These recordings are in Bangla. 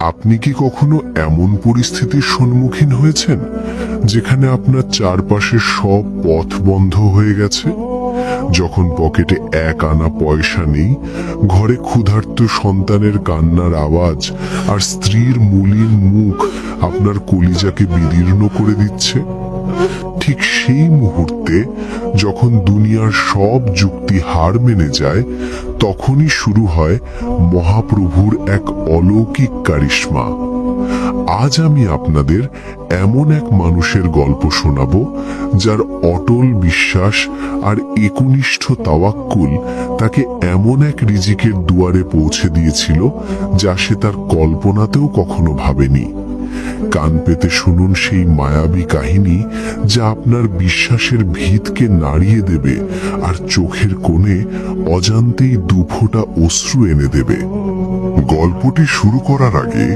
আপনি কি কখনো এমন পরিস্থিতির সম্মুখীন হয়েছেন যেখানে আপনার চারপাশে সব পথ বন্ধ হয়ে গেছে? যখন পকেটে এক আনা পয়সা নেই, ঘরে ক্ষুধার্ত সন্তানের কান্নার আওয়াজ আর স্ত্রীর মলিন মুখ আপনার কলিজাকে বিদীর্ণ করে দিচ্ছে? ঠিক সেই মুহূর্তে যখন দুনিয়ার সব যুক্তি হার মেনে যায়, তখনই শুরু হয় মহাপ্রভুর এক অলৌকিক কারিশমা। আজ আমি আপনাদের এমন এক মানুষের গল্প শোনাবো যার অটল বিশ্বাস আর একনিষ্ঠ তাওয়াক্কুল তাকে এমন এক রিজিকের দুয়ারে পৌঁছে দিয়েছিল যা সে তার কল্পনাতেও কখনো ভাবেনি। কান পেতে শুনুন সেই মায়াবী কাহিনী যা আপনার বিশ্বাসের ভিতকে নাড়িয়ে দেবে আর চোখের কোণে অজান্তেই দুফোঁটা অশ্রু এনে দেবে। গল্পটি শুরু করার আগে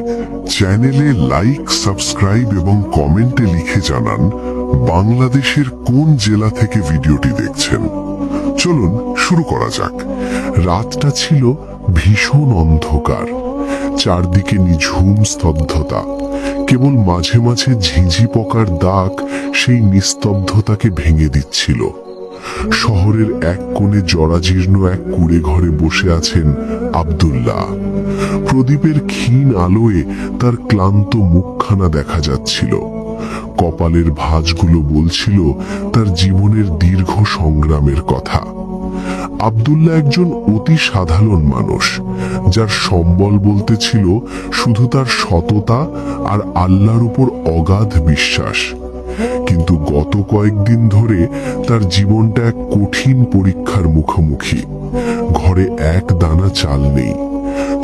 চ্যানেলে লাইক, সাবস্ক্রাইব এবং কমেন্টে লিখে জানান বাংলাদেশের কোন জেলা থেকে ভিডিওটি দেখছেন। চলুন শুরু করা যাক। রাতটা ছিল ভীষণ অন্ধকার, চারদিকে নিঝুম স্তব্ধতা। কেবল মাঝে মাঝে ঝিঁঝি পোকার দাগ সেই নিস্তব্ধতাকে ভেঙে দিচ্ছিল। শহরের এক কোণে জরাজীর্ণ এক কুঁড়ে ঘরে বসে আছেন আব্দুল্লাহ। প্রদীপের ক্ষীণ আলোয় তার ক্লান্ত মুখখানা দেখা যাচ্ছিল। কপালের ভাঁজগুলো বলছিল তার জীবনের দীর্ঘ সংগ্রামের কথা। আব্দুল্লাহ একজন অতি সাধারণ মানুষ, যার সম্বল বলতে ছিল শুধু তার সততা আর আল্লাহর উপর অগাধ বিশ্বাস। কিন্তু গত কয়েকদিন ধরে তার জীবনটা এক কঠিন পরীক্ষার মুখোমুখি। ঘরে এক দানা চাল নেই।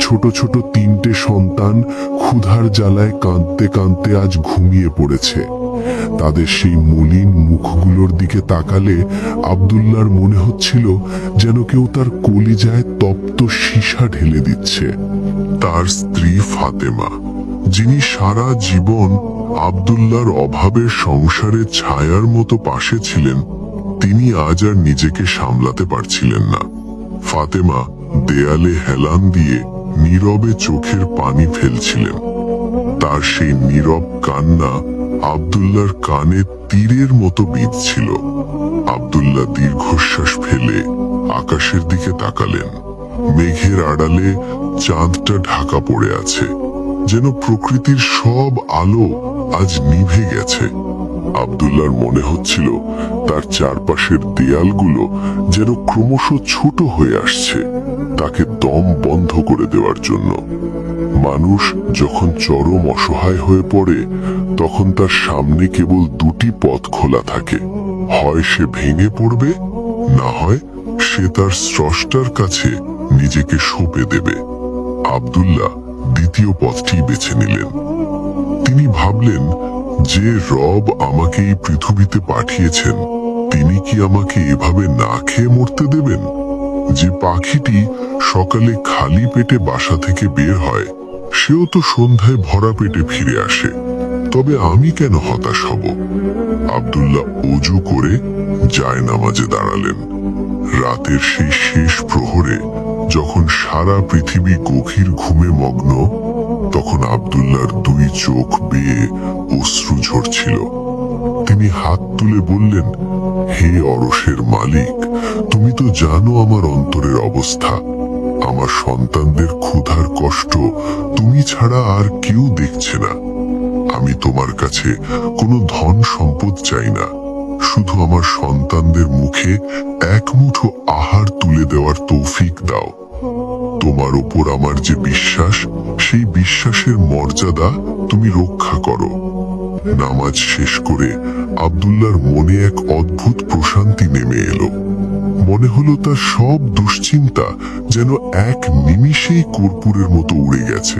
ছোট ছোট তিনটে সন্তান ক্ষুধার জ্বালায় কাঁদতে কাঁদতে আজ ঘুমিয়ে পড়েছে। তাদের সেই মলিন মুখগুলোর দিকে তাকালে আব্দুল্লাহর মনে হচ্ছিল যেন কেউ তার কলিজায় তপ্ত সীসা ঢেলে দিচ্ছে। তার স্ত্রী ফাতেমা, যিনি সারা জীবন আব্দুল্লাহর অভাবের সংসারে ছায়ার মতো পাশে ছিলেন, তিনি আজ আর নিজেকে সামলাতে পারছিলেন না। ফাতেমা দেয়ালে হেলান দিয়ে নীরবে চোখের পানি ফেলছিলেন। তার সেই নীরব কান্না আব্দুল্লাহর কানে তীরের মতো বিঁধছিল। আব্দুল্লাহ দীর্ঘশ্বাস ফেলে আকাশের দিকে তাকালেন। মেঘের আড়ালে চাঁদটা ঢাকা পড়ে আছে, যেন প্রকৃতির সব আলো আজ নিভে গেছে। আব্দুল্লাহর মনে হচ্ছিল তার চারপাশের দেয়ালগুলো যেন ক্রমশ ছোট হয়ে আসছে, তাকে দম বন্ধ করে দেওয়ার জন্য। মানুষ যখন চরম অসহায় হয়ে পড়ে, তখন তার সামনে কেবল দুটি পথ খোলা থাকে। হয় সে ভেঙে পড়বে, না হয় সে তার স্রষ্টার কাছে নিজেকে সঁপে দেবে। আব্দুল্লাহ দ্বিতীয় পথটি বেছে নিলেন। তিনি ভাবলেন, যে রব আমাকে এই পৃথিবীতে পাঠিয়েছেন, তিনি কি আমাকে এভাবে না খেয়ে মরতে দেবেন? যে পাখিটি সকালে খালি পেটে বাসা থেকে বের হয়, সেও তো সন্ধ্যায় ভরা পেটে ফিরে আসে। তবে আমি কেন হতাশ হব? আব্দুল্লাহ অজু করে জায়নামাজে দাঁড়ালেন। রাতের সেই শেষ প্রহরে, যখন সারা পৃথিবী গভীর ঘুমে মগ্ন, তখন আব্দুল্লাহর দুই চোখ বেয়ে অশ্রু ঝরছিল। তিনি হাত তুলে বললেন, হে অরসের মালিক, তুমি তো জানো আমার অন্তরের অবস্থা। আমার সন্তানদের ক্ষুধার কষ্ট তুমি ছাড়া আর কেউ দেখছে না। আমি তোমার কাছে কোনো ধন সম্পদ চাই না, শুধু আমার সন্তানদের মুখে এক মুঠো আহার তুলে দেওয়ার তৌফিক দাও। তোমার উপর আমার যে বিশ্বাস, সেই বিশ্বাসের মর্যাদা তুমি রক্ষা করো। নামাজ শেষ করে আব্দুল্লাহর মনে এক অদ্ভুত প্রশান্তি নেমে এলো। মনে হলো তার সব দুশ্চিন্তা যেন এক নিমিষেই কর্পূরের মতো উড়ে গেছে।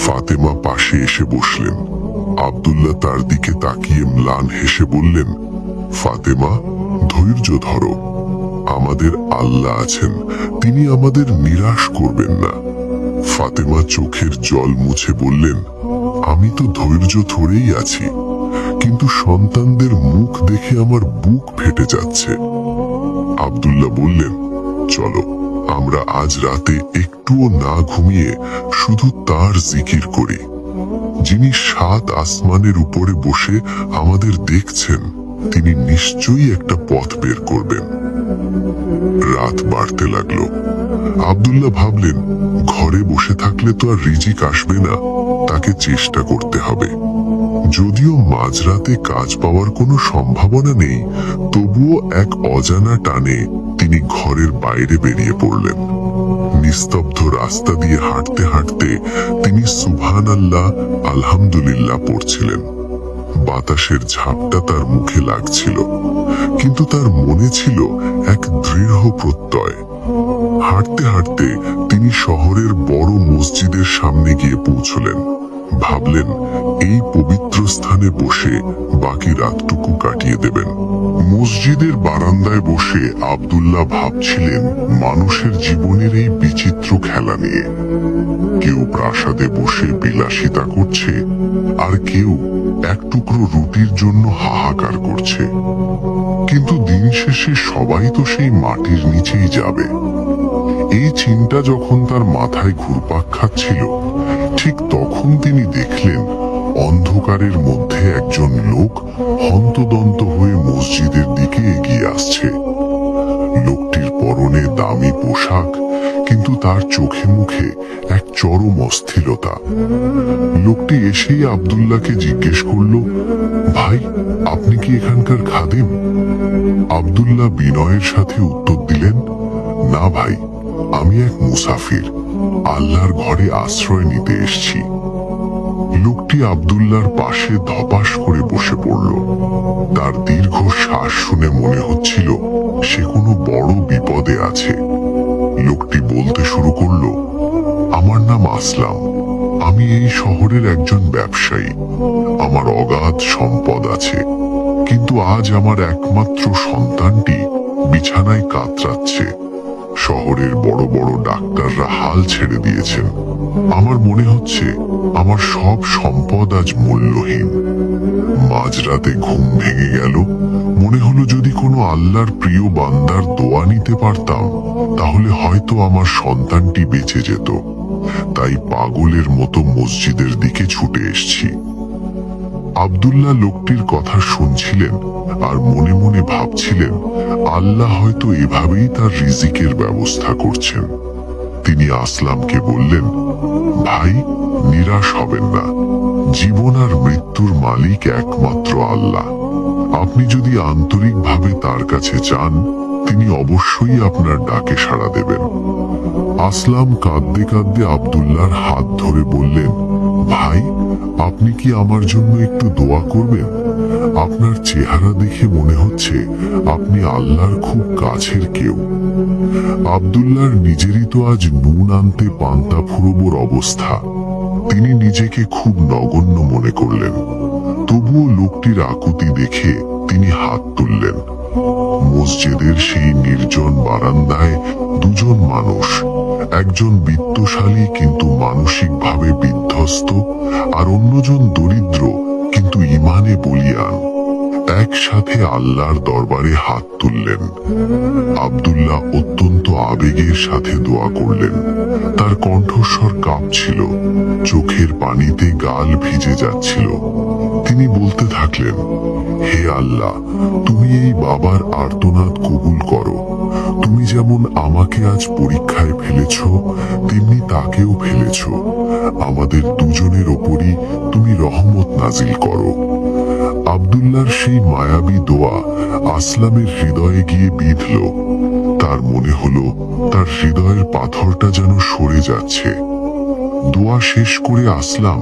ফাতেমা পাশে এসে বসলেন। আব্দুল্লাহ তার দিকে তাকিয়ে ম্লান হেসে বললেন, ফাতেমা, ধৈর্য ধরো। আমাদের আল্লাহ আছেন, তিনি আমাদের নিরাশ করবেন না। ফাতেমা চোখের জল মুছে বললেন, আমি তো ধৈর্য ধরেই আছি, কিন্তু সন্তানদের মুখ দেখে আমার বুক ফেটে যাচ্ছে। আব্দুল্লাহ বললেন, চলো আমরা আজ রাতে একটুও না ঘুমিয়ে শুধু তার জিকির করি। যিনি 7 আসমানের উপরে বসে আমাদের দেখছেন, তিনি নিশ্চয়ই একটা পথ বের করবেন। রাত বাড়তে লাগলো। আব্দুল্লাহ ভাবলেন, ঘরে বসে থাকলে তো আর রিজিক আসবে না, তাকে চেষ্টা করতে হবে। যদিও মাঝরাতে কাজ পাওয়ার কোনো সম্ভাবনা নেই, তবুও এক অজানা টানে তিনি ঘরের বাইরে বেরিয়ে পড়লেন। নিস্তব্ধ রাস্তা দিয়ে হাঁটতে হাঁটতে তিনি সুবহানাল্লাহ, আলহামদুলিল্লাহ পড়ছিলেন। বাতাসের ঝাপটা তার মুখে লাগছিল, কিন্তু তার মনে ছিল এক দৃঢ় প্রত্যয়। হাঁটতে হাঁটতে তিনি শহরের বড় মসজিদের সামনে গিয়ে পৌঁছলেন। ভাবলেন, এই পবিত্র স্থানে বসে বাকি রাতটুকু কাটিয়ে দেবেন। মসজিদের বারান্দায় বসে আব্দুল্লাহ ভাবছিলেন মানুষের জীবনের এই বিচিত্র খেলা নিয়ে। কেউ প্রাসাদে বসে বিলাসিতা করছে, আর কেউ এক টুকরো রুটির জন্য হাহাকার করছে। কিন্তু দিন শেষে সবাই তো সেই মাটির নিচেই যাবে। এই চিন্তা যখন তার মাথায় ঘুরপাক খাচ্ছিল, ঠিক তখন তিনি দেখলেন অন্ধকারের মধ্যে একজন লোক হন্তদন্ত হয়ে মসজিদের দিকে এগিয়ে আসছে। লোকটির পরনে দামি পোশাক, কিন্তু তার চোখে মুখে এক চরম অস্থিরতা। লোকটি এসেই আব্দুল্লাহকে জিজ্ঞেস করল, ভাই, আপনি কি এখানকার খাদেম? আব্দুল্লাহ বিনয়ের সাথে উত্তর দিলেন, না ভাই, আমি এক মুসাফির, আল্লাহর ঘরে আশ্রয় নিতে এসেছি। লোকটি আব্দুল্লাহর পাশে ধপাস করে বসে পড়ল। তার দীর্ঘ শ্বাস শুনে মনে হচ্ছিল সে কোনো বড় বিপদে আছে। লোকটি বলতে শুরু করল, আমার নাম আসলাম, আমি এই শহরের একজন ব্যবসায়ী। আমার অগাধ সম্পদ আছে, কিন্তু আজ আমার একমাত্র সন্তানটি বিছানায় কাতরাচ্ছে। শহরের বড় বড় ডাক্তাররা হাল ছেড়ে দিয়েছেন। আমার মনে হচ্ছে আমার সব সম্পদ আজ মূল্যহীন। মাঝরাতে ঘুম ভেঙে গেল। মনে হলো যদি কোনো আল্লাহর প্রিয় বান্দার দোয়া নিতে পারতাম, তাহলে হয়তো আমার সন্তানটি বেঁচে যেত। তাই পাগলের মতো মসজিদের দিকে ছুটে এসেছি। আব্দুল্লাহ লোকটির কথা শুনছিলেন আর মনে মনে ভাবছিলেন, আল্লাহ হয়তো এভাবেই তার রিজিকের ব্যবস্থা করছেন। তিনি আসলামকে বললেন, ভাই, নিরাশ হবেন না। জীবন আর মৃত্যুর মালিক একমাত্র আল্লাহ। আপনি যদি আন্তরিকভাবে তার কাছে চান, তিনি অবশ্যই আপনার ডাকে সাড়া দেবেন। আসলাম কাঁদতে কাঁদতে আব্দুল্লাহর হাত ধরে বললেন, ভাই, আপনি কি আমার জন্য একটু দোয়া করবেন? আপনার চেহারা দেখে মনে হচ্ছে আপনি আল্লাহর খুব কাছের কেউ। আব্দুল্লাহর নিজেরই তো আজ নুন আনতে পান্তা ফুরোবার অবস্থা। তিনি নিজেকে খুব নগণ্য মনে করলেন। তবুও লোকটির আকুতি দেখে তিনি হাত তুললেন। মসজিদের সেই নির্জন বারান্দায় দুজন মানুষ, একজন বিত্তশালী কিন্তু মানসিকভাবে বিধ্বস্ত, আর অন্যজন দরিদ্র কিন্তু ইমানে বলিয়ান, একসাথে আল্লাহর দরবারে হাত তুললেন। আব্দুল্লাহ অত্যন্ত আবেগের সাথে দোয়া করলেন। তার কণ্ঠস্বর কাঁপছিল, চোখের পানিতে গাল ভিজে যাচ্ছিল। তিনি বলতে থাকলেন, হে আল্লাহ, তুমি এই বাবার আর্তনাদ কবুল করো। তুমি যেমন আমাকে আজ পরীক্ষায় ফেলেছ, তেমনি তাকেও ফেলেছ। আমাদের দুজনের ওপরই তুমি রহমত নাজিল করো। আব্দুল্লাহর সেই মায়াবী দোয়া আসলামের হৃদয়ে গিয়ে বিঁধল। তার মনে হলো তার হৃদয়ের পাথরটা যেন সরে যাচ্ছে। দোয়া শেষ করে আসলাম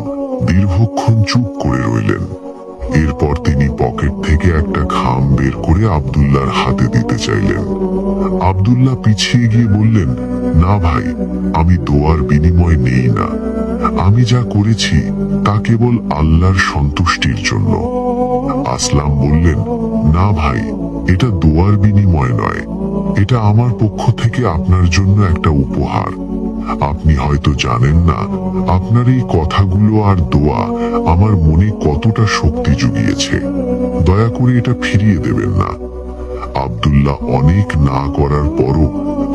দীর্ঘক্ষণ চুপ করে রইলেন। এরপর তিনি পকেট থেকে একটা খাম বের করে আব্দুল্লাহর হাতে দিতে চাইলেন। আব্দুল্লাহ পিছিয়ে গিয়ে বললেন, না ভাই, আমি দোয়ার বিনিময় নেই না। আমি যা করেছি তা কেবল আল্লাহর সন্তুষ্টির জন্য। আসলাম বললেন, না ভাই, এটা দোয়ার বিনিময় নয়, এটা আমার পক্ষ থেকে আপনার জন্য একটা উপহার। আপনি হয়তো জানেন না, আপনার এই কথাগুলো আর দোয়া আমার মনে কতটা শক্তি জুগিয়েছে। দয়া করে এটা ফিরিয়ে দেবেন না। আব্দুল্লাহ অনেক না করার পরও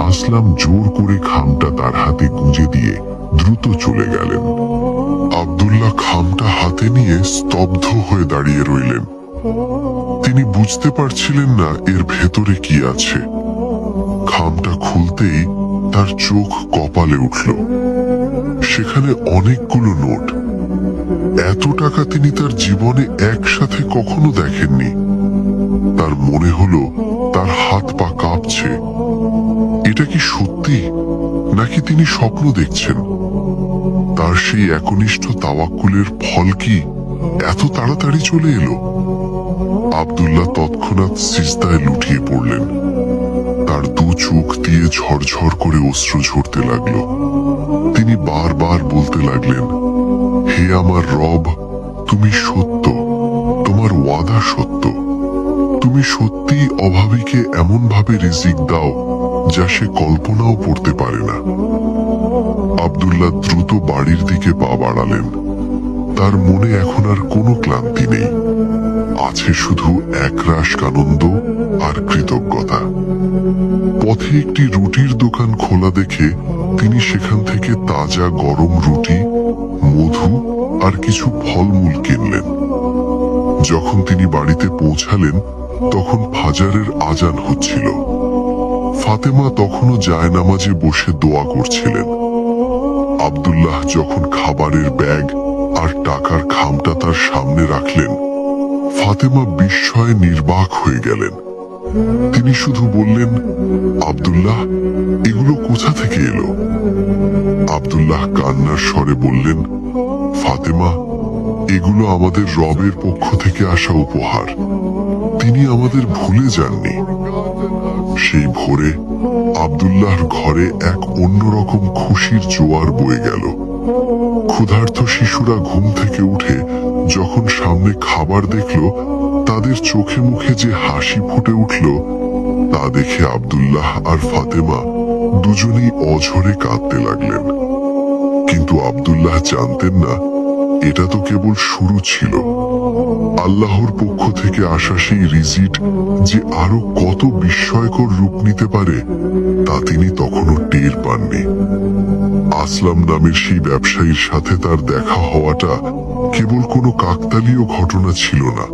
আসলাম জোর করে খামটা তার হাতে গুঁজে দিয়ে দ্রুত চলে গেলেন। আব্দুল্লাহ খামটা হাতে নিয়ে স্তব্ধ হয়ে দাঁড়িয়ে রইলেন। তিনি বুঝতে পারছিলেন না এর ভেতরে কি আছে। খামটা খুলতেই তার চোখ কপালে উঠল। সেখানে অনেকগুলো নোট। এত টাকা তিনি তার জীবনে একসাথে কখনো দেখেননি। তার মনে হলো তার হাত পা কাঁপছে। এটা কি সত্যি, নাকি তিনি স্বপ্ন দেখছেন? তার সেই একনিষ্ঠ তাওয়াক্কুলের ফল কি এত তাড়াতাড়ি চলে এলো? আব্দুল্লাহ তৎক্ষণাৎ সিজদায় লুটিয়ে পড়লেন। তার দু চোখ দিয়ে ঝরঝর করে অশ্রু ঝরতে লাগলো। তিনি বারবার বলতে লাগলেন, হে আমার রব, তুমি সত্য, তোমার ওয়াদা সত্য। তুমি সত্যিই অভাবীকে এমন ভাবে রিজিক দাও যা সে কল্পনাও করতে পারে না। আব্দুল্লাহ দ্রুত বাড়ির দিকে পা বাড়ালেন। তার মনে এখন আর কোনো ক্লান্তি নেই, আছে শুধু একরাশ আনন্দ আর কৃতজ্ঞতা। পথে একটি রুটির দোকান খোলা দেখে তিনি সেখান থেকে তাজা গরম রুটি, মধু আর কিছু ফলমূল কিনলেন। যখন তিনি বাড়িতে পৌঁছালেন তখন ফাজারের আজান হচ্ছিল। ফাতেমা তখনও জায়নামাজে বসে দোয়া করছিলেন। আব্দুল্লাহ যখন খাবারের ব্যাগ আর টাকার খামটা তার সামনে রাখলেন, ফাতেমা বিস্ময়ে নির্বাক হয়ে গেলেন। তিনি শুধু বললেন, আব্দুল্লাহ, এগুলো কোথা থেকে এলো? আব্দুল্লাহ কান্নার স্বরে বললেন, ফাতেমা, এগুলো আমাদের রবের পক্ষ থেকে আসা উপহার। তিনি আমাদের ভুলে যাননি। সেই ভোরে আব্দুল্লাহর ঘরে এক অন্যরকম খুশির জোয়ার বয়ে গেল। ক্ষুধার্ত শিশুরা ঘুম থেকে উঠে যখন সামনে খাবার দেখল, তাদের চোখে মুখে যে হাসি ফুটে উঠল তা দেখে আব্দুল্লাহ আর ফাতেমা দুজনেই অঝরে কাঁদতে লাগলেন। কিন্তু আব্দুল্লাহ জানতেন না, এটা তো কেবল শুরু ছিল। আল্লাহর পক্ষ থেকে আসা সেই রিজিক যে আরো কত বিস্ময়কর রূপ নিতে পারে তা তিনি তখনও টের পাননি। আসলাম নামের সেই ব্যবসায়ীর সাথে তার দেখা হওয়াটা কেবল কোনো কাকতালীয় ঘটনা ছিল না,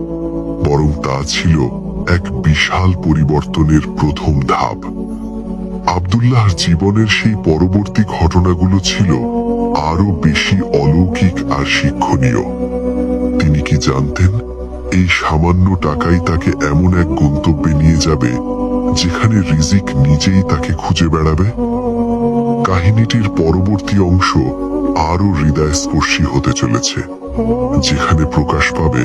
বরং তা ছিল এক বিশাল পরিবর্তনের প্রথম ধাপ। আব্দুল্লাহর জীবনের সেই পরবর্তী ঘটনাগুলো ছিল আরো বেশি অলৌকিক আর শিক্ষণীয়। তিনি কি জানতেন, এই সামান্য টাকাই তাকে এমন এক গন্তব্যে নিয়ে যাবে যেখানে রিজিক নিজেই তাকে খুঁজে বেড়াবে? কাহিনীটির পরবর্তী অংশ আরো হৃদয়স্পর্শী হতে চলেছে, যেখানে প্রকাশ পাবে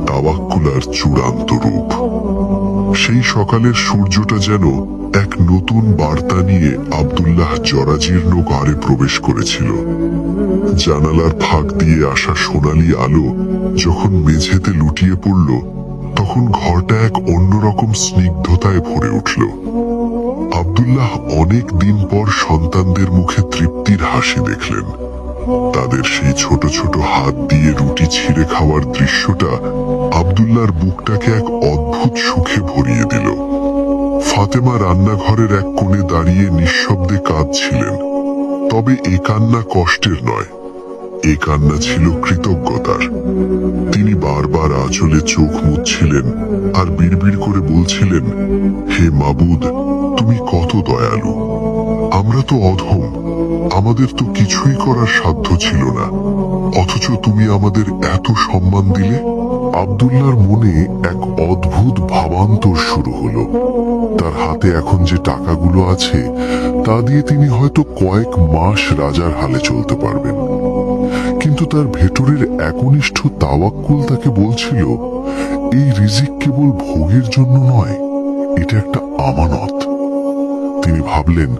তাওয়াক্কুলার চূড়ান্ত রূপ। সেই সকালের সূর্যটা যেন এক নতুন বার্তা নিয়ে আব্দুল্লাহ জরাজীর্ণ ঘরে প্রবেশ করেছিল। জানালার ফাঁক দিয়ে আসা সোনালি আলো যখন মেঝেতে লুটিয়ে পড়ল, তখন ঘরটা এক অন্যরকম স্নিগ্ধতায় ভরে উঠল। আব্দুল্লাহ অনেক দিন পর সন্তানদের মুখে তৃপ্তির হাসি দেখলেন। তাদের সেই ছোট ছোট হাত দিয়ে রুটি ছিঁড়ে খাওয়ার দৃশ্যটা আব্দুল্লাহর বুকটাকে এক অদ্ভুত সুখে ভরিয়ে দিল। ফাতেমা রান্নাঘরের এক কোণে দাঁড়িয়ে নিঃশব্দে কাঁদছিলেন। তবে এ কান্না কষ্টের নয়, এ কান্না ছিল কৃতজ্ঞতার। তিনি বারবার আঁচলে চোখ মুছছিলেন আর বিড়বিড় করে বলছিলেন, হে মাবুদ, তুমি কত দয়ালু। আমরা তো অধম, আমাদের তো কিছুই করার সাধ্য ছিল না, অথচ তুমি আমাদের এত সম্মান দিলে। আব্দুল্লাহর মনে এক অদ্ভুত ভাবান্তর শুরু হলো। তার হাতে এখন যে টাকাগুলো আছে তা দিয়ে তিনি হয়তো কয়েক মাস রাজার হালে চলতে পারবেন। কিন্তু তার ভেতরের একনিষ্ঠ তাওয়াক্কুল তাকে বলছিল, এই রিজিক কেবল ভোগের জন্য নয়, এটা একটা আমানত। তিনি ভাবলেন,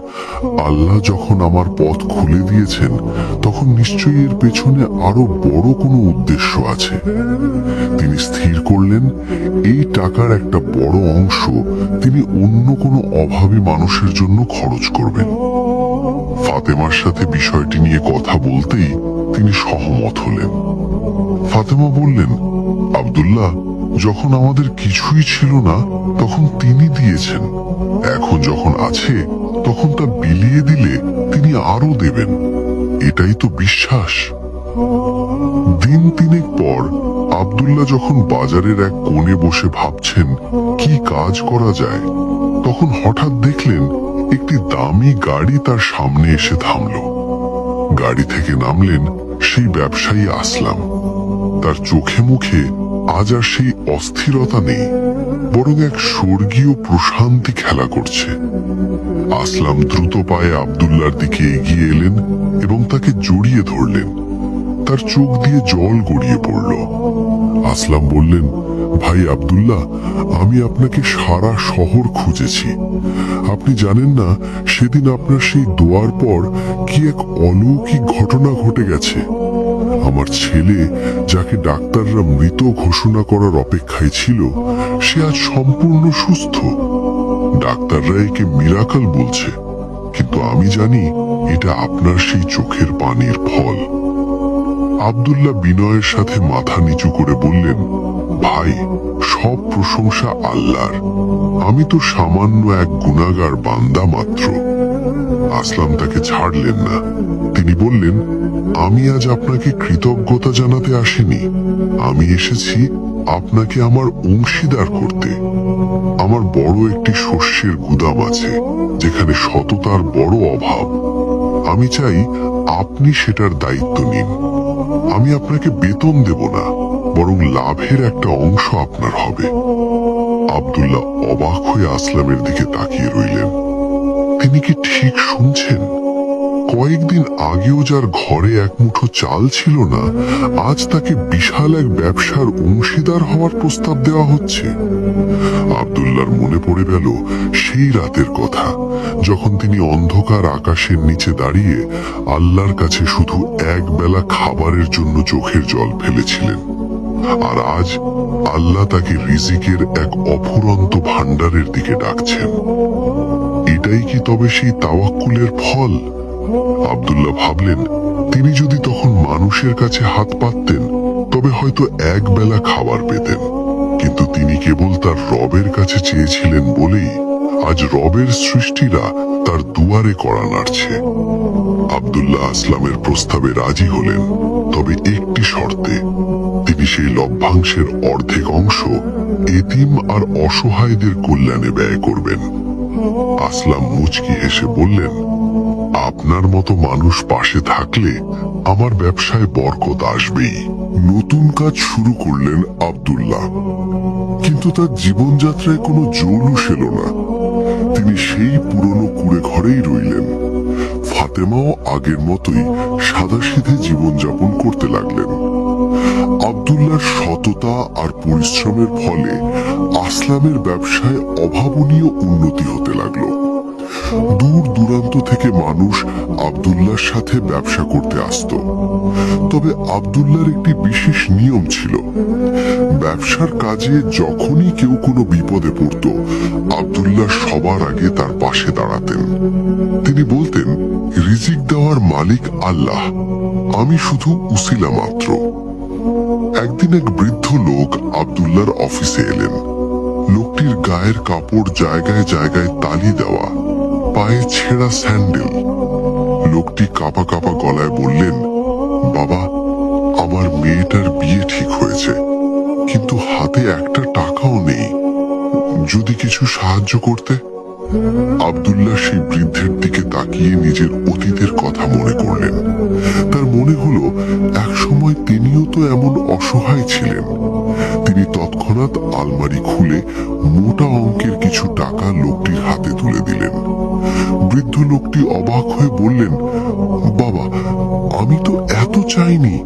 আল্লাহ যখন আমার পথ খুলে দিয়েছেন তখন নিশ্চয়ই এর পেছনে আরো বড় কোনো উদ্দেশ্য আছে। তিনি স্থির করলেন, এই টাকার একটা বড় অংশ তিনি অন্য কোনো অভাবী মানুষের জন্য খরচ করবেন। ফাতেমার সাথে বিষয়টি নিয়ে কথা বলতেই তিনি সহমত হলেন। ফাতেমা বললেন, আব্দুল্লাহ, যখন আমাদের কিছুই ছিল না তখন তিনি দিয়েছেন, এখন যখন আছে তখন তা বিলিয়ে দিলে তিনি আরো দেবেন। এটাই তো বিশ্বাস। দিন তিনেক পর আব্দুল্লাহ যখন বাজারের এক কোণে বসে ভাবছেন কি কাজ করা যায়, তখন হঠাৎ দেখলেন একটি দামি গাড়ি তার সামনে এসে থামল। গাড়ি থেকে নামলেন সেই ব্যবসায়ী আসলাম। তার চোখে মুখে আজ আর সেই অস্থিরতা নেই, বরং এক স্বর্গীয় প্রশান্তি খেলা করছে। আসলাম দ্রুত পায়ে আব্দুল্লাহর দিকে এগিয়ে এলেন এবং তাকে জড়িয়ে ধরলেন। তার চোখ দিয়ে জল গড়িয়ে পড়ল। আসলাম বললেন, ভাই আব্দুল্লাহ, আমি আপনাকে সারা শহর খুঁজেছি। আপনি জানেন না সেদিন আপনার সেই দোয়ার পর কি এক অলৌকিক ঘটনা ঘটে গেছে। আমার ছেলে, যাকে ডাক্তাররা মৃত ঘোষণা করার অপেক্ষায় ছিল, সে আজ সম্পূর্ণ সুস্থ। ডাক্তাররা একে মিরাকল বলছে, কিন্তু আমি জানি এটা আপনার সেই চোখের পানির ফল। আব্দুল্লাহ বিনয়ের সাথে মাথা নিচু করে বললেন, ভাই, সব প্রশংসা আল্লাহর। আমি তো সামান্য এক গুনাহগার বান্দা মাত্র। আসলাম তাকে ছাড়লেন না। তিনি বললেন, আমি আজ আপনাকে কৃতজ্ঞতা জানাতে আসিনি। আমি এসেছি আপনাকে আমার অংশীদার করতে। আমার বড় একটি শস্যের গুদাম আছে, যেখানে সততার বড় অভাব। আমি চাই আপনি সেটার দায়িত্ব নিন। আমি আপনাকে বেতন দেব না, বরং লাভের একটা অংশ আপনার হবে। আব্দুল্লাহ অবাক হয়ে আসলামের দিকে তাকিয়ে রইলেন। তিনি কি ঠিক শুনছেন? কয়েকদিন আগেও যার ঘরে এক মুঠো চাল ছিল না, আজ তাকে বিশাল এক ব্যবসার অংশীদার হওয়ার প্রস্তাব দেওয়া হচ্ছে। আব্দুল্লাহর মনে পড়ে গেল সেই রাতের কথা, যখন তিনি অন্ধকার আকাশের নিচে দাঁড়িয়ে আল্লাহর কাছে শুধু এক বেলা খাবারের জন্য চোখের জল ফেলেছিলেন। আর আজ আল্লাহ তাকে রিজিকের এক অফুরন্ত ভান্ডারের দিকে ডাকছেন। এটাই কি তবে সেই তাওয়াক্কুলের ফল? আব্দুল্লাহ ভাবলেন, তিনি যদি তখন মানুষের কাছে হাত পাততেন, তবে হয়তো এক বেলা খাবার পেতেন। কিন্তু তিনি কেবল তার রবের কাছে চেয়েছিলেন বলেই আজ রবের সৃষ্টিরা তার দুয়ারে কড়া নাড়ছে। আব্দুল্লাহ আসলামের প্রস্তাবে রাজি হলেন, তবে একটি শর্তে। তিনি সেই লভ্যাংশের অর্ধেক অংশ এতিম আর অসহায়দের কল্যাণে ব্যয় করবেন। আসলাম মুচকি হেসে বললেন, আপনার মতো মানুষ পাশে থাকলে আমার ব্যবসায় বরকত আসবেই। নতুন কাজ শুরু করলেন আব্দুল্লাহ, কিন্তু তার জীবনযাত্রায় কোনো জৌলুস এলো না। তিনি সেই পুরনো কুড়ে ঘরেই রইলেন। ফাতেমাও আগের মতোই সাদাসিধে জীবনযাপন করতে লাগলেন। আব্দুল্লাহর সততা আর পরিশ্রমের ফলে আসলামের ব্যবসায় অভাবনীয় উন্নতি হতে লাগলো। দূর দূরান্ত থেকে মানুষ আব্দুল্লাহর সাথে ব্যবসা করতে আসতো। তবে আব্দুল্লাহর একটি বিশেষ নিয়ম ছিল। ব্যবসার কাজে যখনই কেউ কোনো বিপদে পড়ত, আব্দুল্লাহ সবার আগে তার পাশে দাঁড়াতেন। তিনি বলতেন, রিজিক দেওয়ার মালিক আল্লাহ, আমি শুধু উসিলা মাত্র। একদিন এক বৃদ্ধ লোক আব্দুল্লাহর অফিসে এলেন। লোকটির গায়ের কাপড় জায়গায় জায়গায় তালি দেওয়া, পায়ে ছেঁড়া স্যান্ডেল। লোকটি কাঁপা কাঁপা গলায় বললেন, বাবা, আমার মেয়েটার বিয়ে ঠিক হয়েছে, কিন্তু হাতে একটা টাকাও নেই। যদি কিছু সাহায্য করতে। আব্দুল্লাহ সেই বৃদ্ধের দিকে তাকিয়ে নিজের অতীতের কথা মনে করলেন। তার মনে হলো এক সময় তিনিও তো এমন অসহায় ছিলেন। তিনি তৎক্ষণাৎ আলমারি খুলে মোটা অঙ্কের কিছু টাকা লোকটির হাতে তুলে দিলেন। বৃদ্ধ লোকটি অবাক হয়ে বললেন, বাবা, আমি তো এত চাইনি।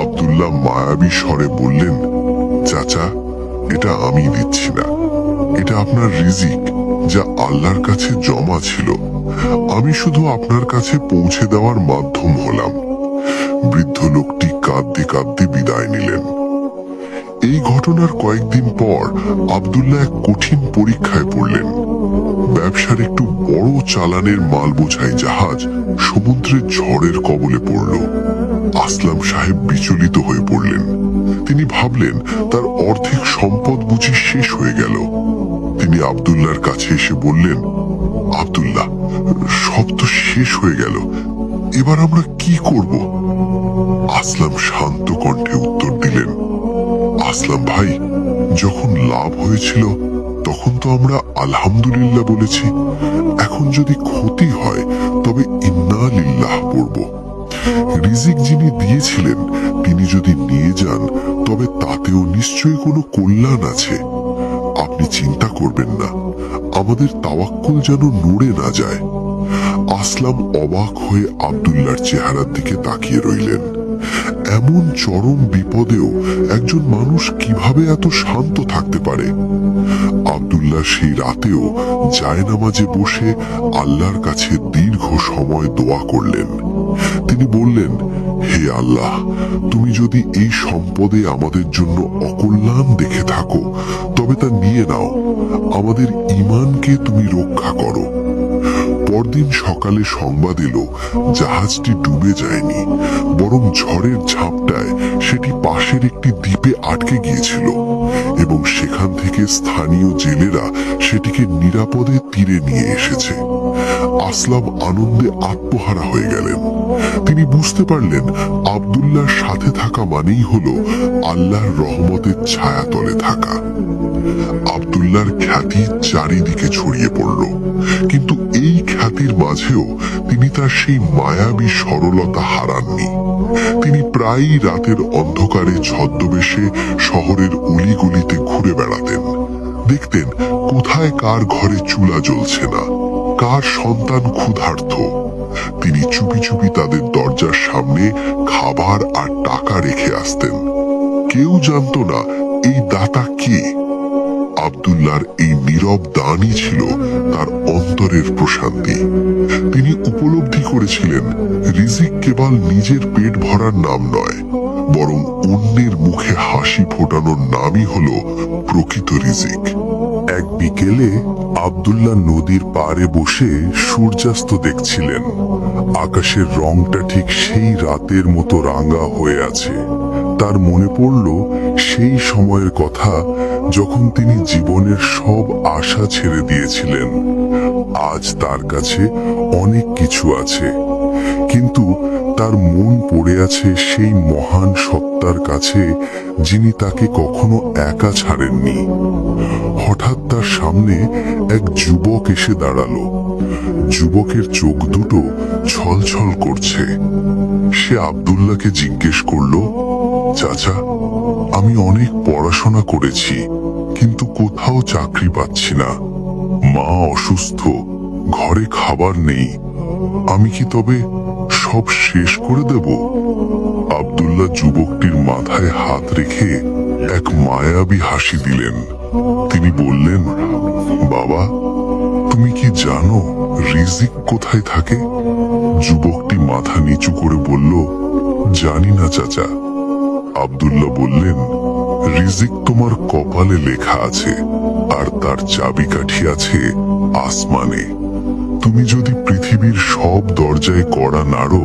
আব্দুল্লাহ মায়াবী স্বরে বললেন, চাচা, এটা আমি দিচ্ছি না। এটা আপনার রিজিক, যা আল্লাহর কাছে জমা ছিল। আমি শুধু আপনার কাছে পৌঁছে দেওয়ার মাধ্যম হলাম। বৃদ্ধ লোকটি কাঁদতে কাঁদতে বিদায় নিলেন। এই ঘটনার কয়েকদিন পর আব্দুল্লাহ এক কঠিন পরীক্ষায় পড়লেন। ব্যবসার একটু বড় চালানের মাল বোঝাই জাহাজ সমুদ্রের ঝড়ের কবলে পড়ল। আসলাম সাহেব বিচলিত হয়ে পড়লেন। তিনি ভাবলেন তার অর্ধেক সম্পদ বুঝি শেষ হয়ে গেল। তিনি আব্দুল্লাহর কাছে এসে বললেন, আব্দুল্লাহ, সব তো শেষ হয়ে গেল, এবার আমরা কি করব? আসলাম শান্ত কণ্ঠে উত্তর দিলেন, আসলাম ভাই, যখন লাভ হয়েছিল তখন তো আমরা আলহামদুলিল্লাহ বলেছি। এখন যদি ক্ষতি হয় তবে ইন্না লিল্লাহ পড়ব। রিজিক যিনি দিয়েছিলেন তিনি যদি নিয়ে যান তবে তাতেও নিশ্চয়ই কোনো কল্যাণ আছে। আপনি চিন্তা করবেন না, আমাদের তাওয়াক্কুল যেন নড়ে না যায়। আসলাম অবাক হয়ে আব্দুল্লাহর চেহারার দিকে তাকিয়ে রইলেন। এমন চরম বিপদেও একজন মানুষ কিভাবে এত শান্ত থাকতে পারে? আব্দুল্লাহ সেই রাতেও জায়নামাজে বসে আল্লাহর কাছে দীর্ঘ সময় দোয়া করলেন। তিনি বললেন, হে আল্লাহ, তুমি যদি এই সম্পদে আমাদের জন্য অকল্যাণ দেখে থাকো তবে তা নিয়ে নাও, আমাদের ঈমানকে তুমি রক্ষা করো। পরদিন সকালে সংবাদ এলো জাহাজটি ডুবে যায়নি, বরং ঝড়ের ঝাপটায় সেটি পাশের একটি দ্বীপে আটকে গিয়েছিল এবং সেখান থেকে স্থানীয় জেলেরা সেটিকে নিরাপদে তীরে নিয়ে এসেছে। আসলাম আনন্দে আত্মহারা হয়ে গেলেন। তিনি বুঝতে পারলেন আব্দুল্লাহর সাথে থাকা মানেই হলো আল্লাহর রহমতের ছায়াতলে থাকা। আব্দুল্লাহর খ্যাতি চারিদিকে ছড়িয়ে পড়ল, কিন্তু এই খ্যাতির মাঝেও তিনি তার সেই মায়াবী সরলতা হারাননি। তিনি প্রায়ই রাতের অন্ধকারে ছদ্মবেশে শহরের অলিগলিতে ঘুরে বেড়াতেন। দেখতেন কোথায় কার ঘরে চুলা জ্বলছে না, কার সন্তান ক্ষুধার্ত। তিনি চুপি চুপি তাদের দরজার সামনে খাবার আর টাকা রেখে আসতেন। কেউ জানতো না এই দাতা কে। আব্দুল্লাহর এই নীরব দানই ছিল তার অন্তরের প্রশান্তি। তিনি উপলব্ধি করেছিলেন রিজিক কেবল নিজের পেট ভরার নাম নয়, বরং অন্যের মুখে হাসি ফোটানোর নামই হলো প্রকৃত রিজিক। এক বিকেলে আব্দুল্লাহ নদীর পাড়ে বসে সূর্যাস্ত দেখছিলেন। আকাশের রংটা ঠিক সেই রাতের মতো রাঙা হয়ে আছে। তার মনে পড়ল সেই সময়ের কথা যখন তিনি জীবনের সব আশা ছেড়ে দিয়েছিলেন। আজ তার কাছে অনেক কিছু আছে, কিন্তু তার মন পড়ে আছে সেই মহান সত্তার কাছে যিনি তাকে কখনো একা ছাড়েননি। হঠাৎ তার সামনে এক যুবক এসে দাঁড়ালো। যুবকের চোখ দুটো ছলছল করছে। সে আব্দুল্লাহকে জিজ্ঞেস করলো, চাচা, আমি অনেক পড়াশোনা করেছি, কিন্তু কোথাও চাকরি পাচ্ছি না। মা অসুস্থ, ঘরে খাবার নেই। আমি কি তবে সব শেষ করে দেব? আব্দুল্লাহ যুবকটির মাথায় হাত রেখে এক মায়াবী হাসি দিলেন। তিনি বললেন, বাবা, তুমি কি জানো রিজিক কোথায় থাকে? যুবকটি মাথা নিচু করে বলল, জানি না চাচা। আব্দুল্লাহ বললেন, রিজিক তোমার কপালে লেখা আছে, আর তার চাবিকাঠি আছে আসমানে। তুমি যদি পৃথিবীর সব দরজায় কড়া নাড়ো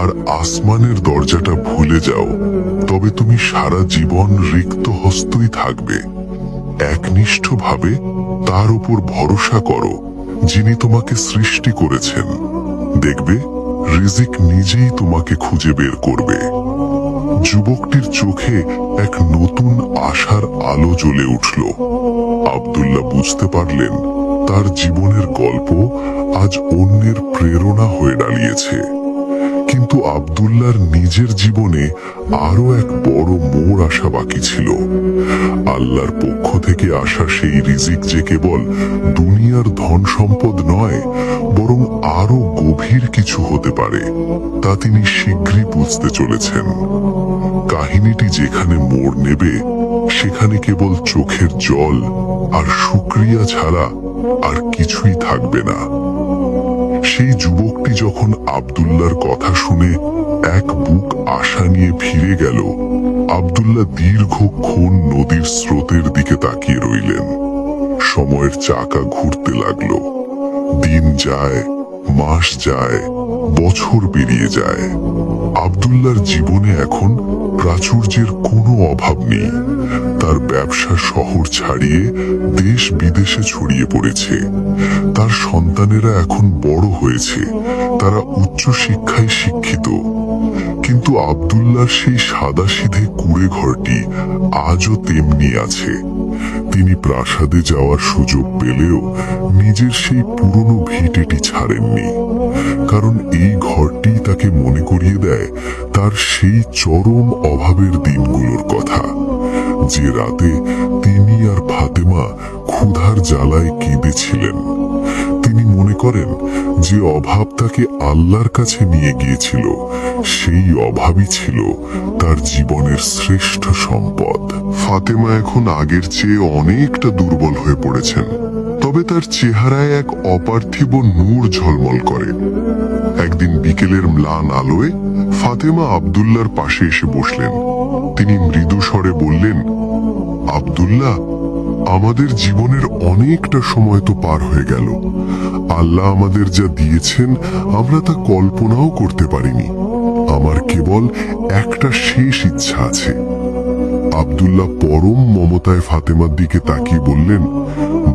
আর আসমানের দরজাটা ভুলে যাও, তবে তুমি সারা জীবন রিক্ত হস্তই থাকবে। একনিষ্ঠভাবে তার উপর ভরসা করো যিনি তোমাকে সৃষ্টি করেছেন। দেখবে রিজিক নিজেই তোমাকে খুঁজে বের করবে। যুবকটির চোখে এক নতুন আশার আলো জ্বলে উঠল। আব্দুল্লাহ বুঝতে পারলেন তার জীবনের গল্প আজ অন্যের প্রেরণা হয়ে দাঁড়িয়েছে। কিন্তু আব্দুল্লাহর নিজের জীবনে আরো এক বড় মোড় আসা বাকি ছিল। আল্লাহর পক্ষ থেকে আসা সেই রিজিক যে কেবল দুনিয়ার ধন সম্পদ নয়, বরং আরো গভীর কিছু হতে পারে, তা তিনি শীঘ্রই বুঝতে চলেছেন। কাহিনীটি যেখানে মোড় নেবে সেখানে কেবল চোখের জল আর শুকরিয়া ছাড়া আর কিছুই থাকবে না। সেই যুবকটি যখন আব্দুল্লাহর কথা শুনে এক বুক আশা নিয়ে ফিরে গেল, আব্দুল্লাহ দীর্ঘক্ষণ নদীর স্রোতের দিকে তাকিয়ে রইলেন। সময়ের চাকা ঘুরতে লাগলো। দিন যায়, মাস যায়, বছর পেরিয়ে যায়। আব্দুল্লাহর জীবনে এখন প্রাচুর্যের কোনো অভাব নেই। তার ব্যবসা শহর ছাড়িয়ে দেশ বিদেশে ছড়িয়ে পড়েছে। তার সন্তানেরা এখন বড় হয়েছে, তারা উচ্চ শিক্ষায় শিক্ষিত। কিন্তু আব্দুল্লাহর সেই সাদাসিধে কুঁড়ে ঘরটি আজও তেমনি আছে। তিনি প্রাসাদে যাওয়ার সুযোগ পেলেও নিজের সেই পুরনো ভিটেটি ছাড়েননি, কারণ এই ঘরটি তাকে মনে করিয়ে দেয় তার সেই চরম অভাবের দিনগুলোর কথা, যে রাতে তিনি আর ফাতেমা ক্ষুধার জ্বালায় কেঁদেছিলেন। তিনি মনে করেন যে অভাব তাকে আল্লাহর কাছে নিয়ে গিয়েছিল, সেই অভাবই ছিল তার জীবনের শ্রেষ্ঠ সম্পদ। ফাতেমা এখন আগের চেয়ে অনেকটা দুর্বল হয়ে পড়েছেন, তবে তার চেহারায় এক অপার্থিব নূর ঝলমল করে। একদিন বিকেলের ম্লান আলোয় ফাতেমা আব্দুল্লাহর পাশে এসে বসলেন। তিনি মৃদু স্বরে বললেন, আব্দুল্লাহ, আমাদের জীবনের অনেকটা সময় তো পার হয়ে গেল। আল্লাহ আমাদের যা দিয়েছেন আমরা তা কল্পনাও করতে পারিনি। আমার কেবল একটা শেষ ইচ্ছা আছে। আব্দুল্লাহ পরম মমতায় ফাতেমার দিকে তাকিয়ে বললেন,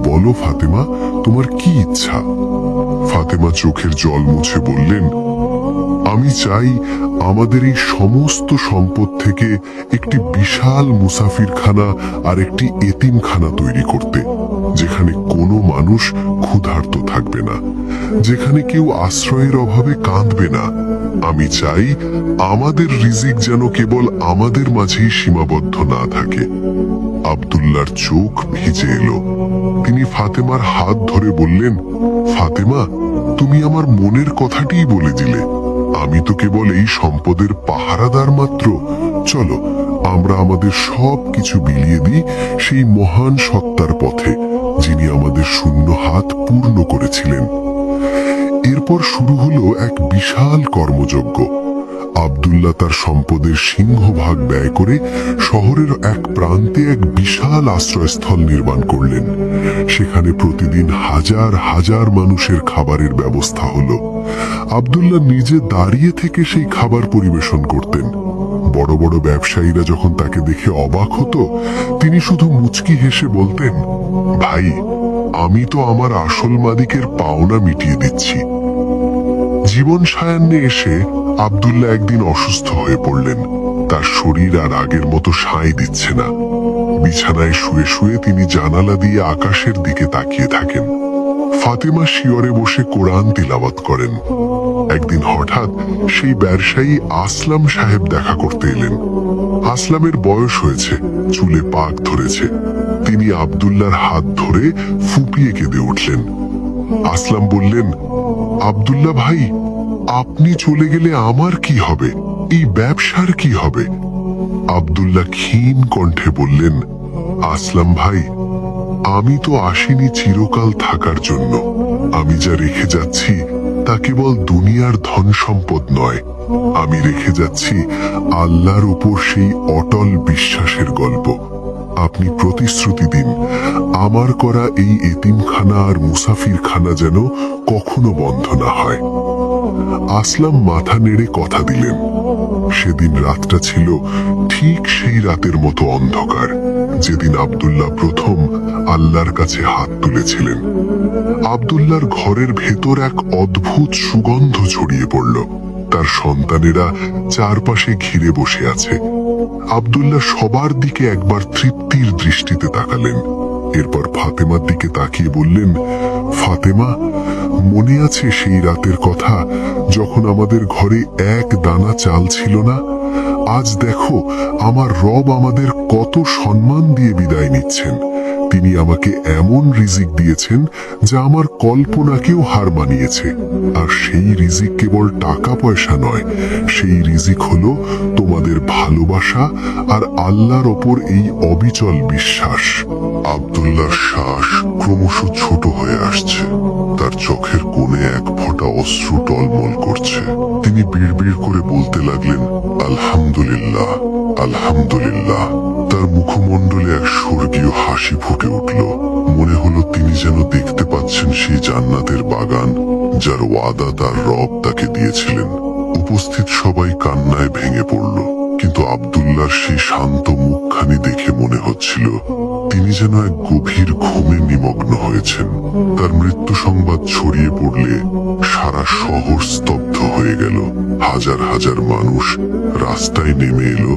বলো ফাতেমা, তোমার কি ইচ্ছা? ফাতেমা চোখের জল মুছে বললেন, আমি চাই আমাদের এই সমস্ত সম্পদ থেকে একটি বিশাল মুসাফিরখানা আর একটি এতিমখানা তৈরি করতে, যেখানে কোনো মানুষ ক্ষুধার্ত থাকবে না, যেখানে কেউ আশ্রয়ের অভাবে কাঁদবে না। আমি চাই আমাদের রিজিক যেন কেবল আমাদের মাঝেই সীমাবদ্ধ না থাকে। আব্দুল্লাহর চোখ ভিজে এলো। তিনি ফাতেমার হাত ধরে বললেন, ফাতেমা, তুমি আমার মনের কথাটিই বলে দিলে। আমি তো কেবল এই সম্পদের পাহারাদার মাত্র। চলো আমরা আমাদের সব কিছু বিলিয়ে দিই সেই মহান সত্তার পথে, যিনি আমাদের শূন্য হাত পূর্ণ করেছিলেন। এরপর শুরু হলো এক বিশাল কর্মযজ্ঞ। আব্দুল্লাহ তার সম্পদের সিংহভাগ ব্যয় করে শহরের এক প্রান্তে এক বিশাল আশ্রয়স্থল নির্মাণ করলেন। সেখানে প্রতিদিন হাজার হাজার মানুষের খাবারের ব্যবস্থা হলো। আব্দুল্লাহ নিজে দাঁড়িয়ে থেকে সেই খাবার পরিবেশন করতেন। বড় বড় ব্যবসায়ীরা যখন তাকে দেখে অবাক হতো, তিনি শুধু মুচকি হেসে বলতেন, ভাই, আমি তো আমার আসল মালিকের পাওনা মিটিয়ে দিচ্ছি। জীবন সায়ান্নে এসে আব্দুল্লাহ একদিন অসুস্থ হয়ে পড়লেন। তার শরীর আর আগের মতো সায় দিচ্ছে না। বিছানায় শুয়ে শুয়ে তিনি জানালা দিয়ে আকাশের দিকে তাকিয়ে থাকেন। ফাতেমা শিয়রে বসে কোরআন তিলাওয়াত করেন। একদিন হঠাৎ সেই ব্যবসায়ী আসলাম সাহেব দেখা করতে এলেন। আসলামের বয়স হয়েছে, চুলে পাক ধরেছে। তিনি আব্দুল্লাহর হাত ধরে ফুপিয়ে কেঁদে উঠলেন। আসলাম বললেন, আব্দুল্লাহ ভাই, আপনি চলে গেলে আমার কি হবে? এই ব্যবসার কি হবে? আব্দুল্লাহ ক্ষীণ কণ্ঠে বললেন, আসলাম ভাই, আমি তো আসিনি চিরকাল থাকার জন্য। আমি যা রেখে যাচ্ছি তা কেবল দুনিয়ার ধন সম্পদ নয়। আমি রেখে যাচ্ছি আল্লাহর উপর সেই অটল বিশ্বাসের গল্প। আপনি প্রতিশ্রুতি দিন, আমার করা এই এতিমখানা আর মুসাফিরখানা যেন কখনো বন্ধ না হয়। আসলাম মাথা নেড়ে কথা দিলেন। সেদিন রাতটা ছিল ঠিক সেই রাতের মতো অন্ধকার, যেদিন আব্দুল্লাহ প্রথম আল্লাহর কাছে হাত তুলেছিলেন। আব্দুল্লাহর ঘরের ভেতর এক অদ্ভুত সুগন্ধ ছড়িয়ে পড়ল। তার সন্তানেরা চারপাশে ঘিরে বসে আছে। আব্দুল্লাহ সবার দিকে একবার তৃপ্তির দৃষ্টিতে তাকালেন। এরপর ফাতেমার দিকে তাকিয়ে বললেন, ফাতেমা, মনে আছে সেই রাতের কথা যখন আমাদের ঘরে এক দানা চাল ছিল না? আজ দেখো আমার রব আমাদের কত সম্মান দিয়ে বিদায় নিচ্ছেন। তিনি আমাকে এমন রিজিক দিয়েছেন যা আমার কল্পনাকেও হার মানিয়েছে। আর সেই রিজিক কেবল টাকা পয়সা নয়, সেই রিজিক হলো তোমাদের ভালোবাসা আর আল্লাহর ওপর এই অবিচল বিশ্বাস। আব্দুল্লাহর শ্বাস ক্রমশ ছোট হয়ে আসছে। তার চোখের কোণে এক ফোঁটা অশ্রু টলমল করছে। তিনি বিড়বিড় করে বলতে লাগলেন, আলহামদুলিল্লাহ, আলহামদুলিল্লাহ। তার মুখমণ্ডলে এক স্বর্গীয় হাসি ফুটে উঠল। মনে হলো তিনি যেন দেখতে পাচ্ছেন সেই জান্নাতের বাগান যার ওয়াদা তার রব তাকে দিয়েছিলেন। উপস্থিত সবাই কান্নায় ভেঙে পড়ল। কিন্তু আব্দুল্লাহর সেই শান্ত মুখখানি দেখে মনে হচ্ছিল তিনি যেন এক গভীর ঘুমে নিমগ্ন হয়েছেন। তার মৃত্যু সংবাদ ছড়িয়ে পড়লে সারা শহর স্তব্ধ হয়ে গেল। হাজার হাজার মানুষ রাস্তায় নেমে এলো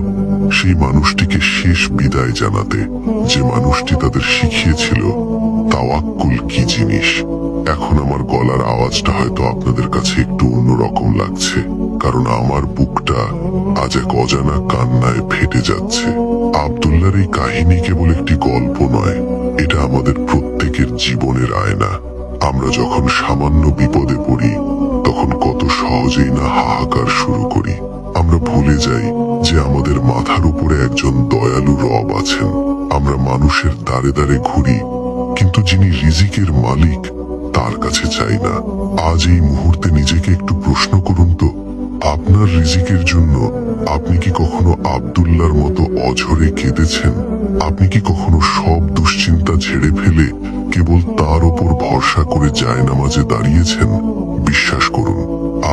সেই মানুষটিকে শেষ বিদায় জানাতে, যে মানুষটি তাদের শিখিয়েছিল তাওয়াক্কুল কি জিনিস। এখন আমার গলার আওয়াজটা হয়তো আপনাদের কাছে একটু অন্যরকম লাগছে, কারণ আমার বুকটা আজ এক অজানা কান্নায় ফেটে যাচ্ছে। আব্দুল্লাহর এই কাহিনী কেবল একটি গল্প নয়, এটা আমাদের প্রত্যেকের জীবনের আয়না। আমরা যখন সামান্য বিপদে পড়ি তখন কত সহজেই না হাহাকার শুরু করি। আমরা ভুলে যাই যে আমাদের মাথার উপরে একজন দয়ালু রব আছেন। আমরা মানুষের দ্বারে দ্বারে ঘুরি, কিন্তু যিনি রিজিকের মালিক তার কাছে চাই না। আজ এই মুহূর্তে নিজেকে একটু প্রশ্ন করুন তো, আপনার রিজিকের জন্য আপনি কি কখনো আব্দুল্লাহর মতো অঝরে কেঁদেছেন? আপনি কি কখনো সব দুশ্চিন্তা ঝেড়ে ফেলে কেবল তার উপর ভরসা করে জায়নামাজে দাঁড়িয়েছেন? বিশ্বাস করুন,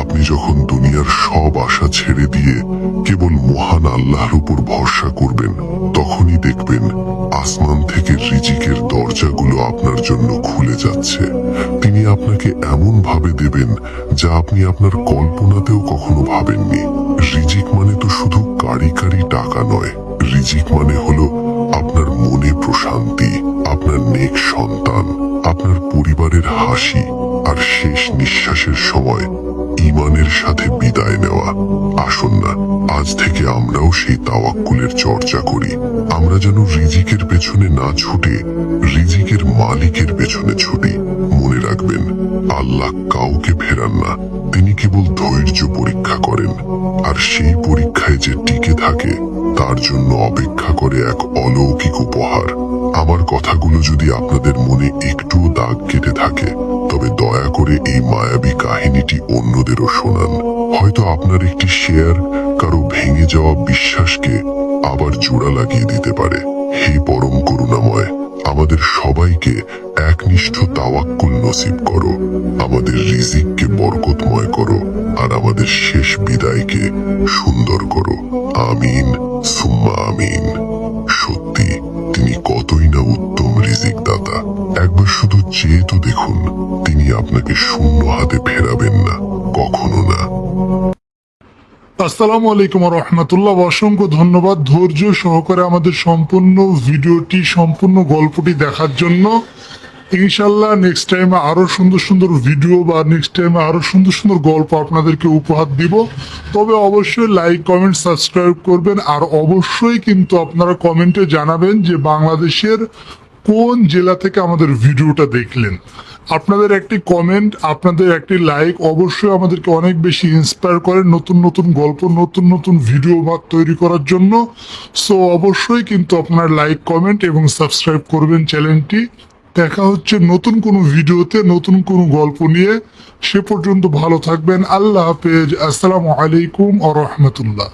আপনি যখন দুনিয়ার সব আশা ছেড়ে দিয়ে কেবল মহান আল্লাহর উপর ভরসা করবেন, তখনই দেখবেন আসমান থেকে রিজিকের দরজাগুলো আপনার জন্য খুলে যাচ্ছে। তিনি আপনাকে এমন ভাবে দেবেন যা আপনি আপনার কল্পনাতেও কখনো ভাবেননি। রিজিক মানে তো শুধু কারি কারি টাকা নয়, রিজিক মানে হলো আপনার মনে প্রশান্তি, আপনার নেক সন্তান, আপনার পরিবারের হাসি, আর শেষ নিঃশ্বাসের সময় ঈমানের সাথে বিদায় নেওয়া। আসুন না, আজ থেকে আমরাও সেই তাওয়াক্কুলের চর্চা করি। আমরা যেন রিজিকের পেছনে না ছুটে রিজিকের মালিকের পেছনে ছুটি। মনে রাখবেন, আল্লাহ কাউকে ফেরান না, তিনি কেবল ধৈর্য পরীক্ষা করেন। আর সেই পরীক্ষায় যে টিকে থাকে তার জন্য অপেক্ষা করে এক অলৌকিক উপহার। আমার কথাগুলো যদি আপনাদের মনে একটুও দাগ কেটে থাকে, তবে দয়া করে এই মায়াবী কাহিনীটি অন্যদেরও শোনান। হয়তো আপনার একটি শেয়ার কারো ভেঙে যাওয়া বিশ্বাসকে আবার জোড়া লাগিয়ে দিতে পারে। হে পরম করুণাময়, আমাদের সবাইকে একনিষ্ঠ তাওয়াক্কুল নসিব করো, আমাদের রিজিককে বরকতময় করো, আর আমাদের শেষ বিদায়কে সুন্দর করো। আমিন সুম্মা আমিন। সত্যি তিনি কতই না উত্তম রিজিক দাতা। একবার শুধু চেয়ে তো দেখুন, তিনি আপনাকে শূন্য হাতে ফেরাবেন না, কখনো না। আসসালামু আলাইকুম রহমতুল্লাহ। অসংখ্য ধন্যবাদ ধৈর্য সহকারে আমাদের সম্পূর্ণ ভিডিওটি, সম্পূর্ণ গল্পটি দেখার জন্য। ইনশাল্লাহ নেক্সট টাইমে আরো সুন্দর সুন্দর ভিডিও বা নেক্সট টাইমে আরো সুন্দর সুন্দর গল্প আপনাদেরকে উপহার দিব। তবে অবশ্যই লাইক কমেন্ট সাবস্ক্রাইব করবেন, আর অবশ্যই কিন্তু আপনারা কমেন্টে জানাবেন যে বাংলাদেশের কোন জেলা থেকে আমাদের ভিডিওটা দেখলেন। আপনাদের একটি কমেন্ট, আপনাদের একটি লাইক অবশ্যই আমাদেরকে অনেক বেশি ইন্সপায়ার করে নতুন নতুন গল্প, নতুন নতুন ভিডিও তৈরি করার জন্য। সো অবশ্যই কিন্তু আপনার লাইক কমেন্ট এবং সাবস্ক্রাইব করবেন চ্যানেলটি। দেখা হচ্ছে নতুন কোনো ভিডিওতে, নতুন কোনো গল্প নিয়ে। সে পর্যন্ত ভালো থাকবেন। আল্লাহ হাফেজ। আসসালামু আলাইকুম ওয়া রাহমাতুল্লাহ।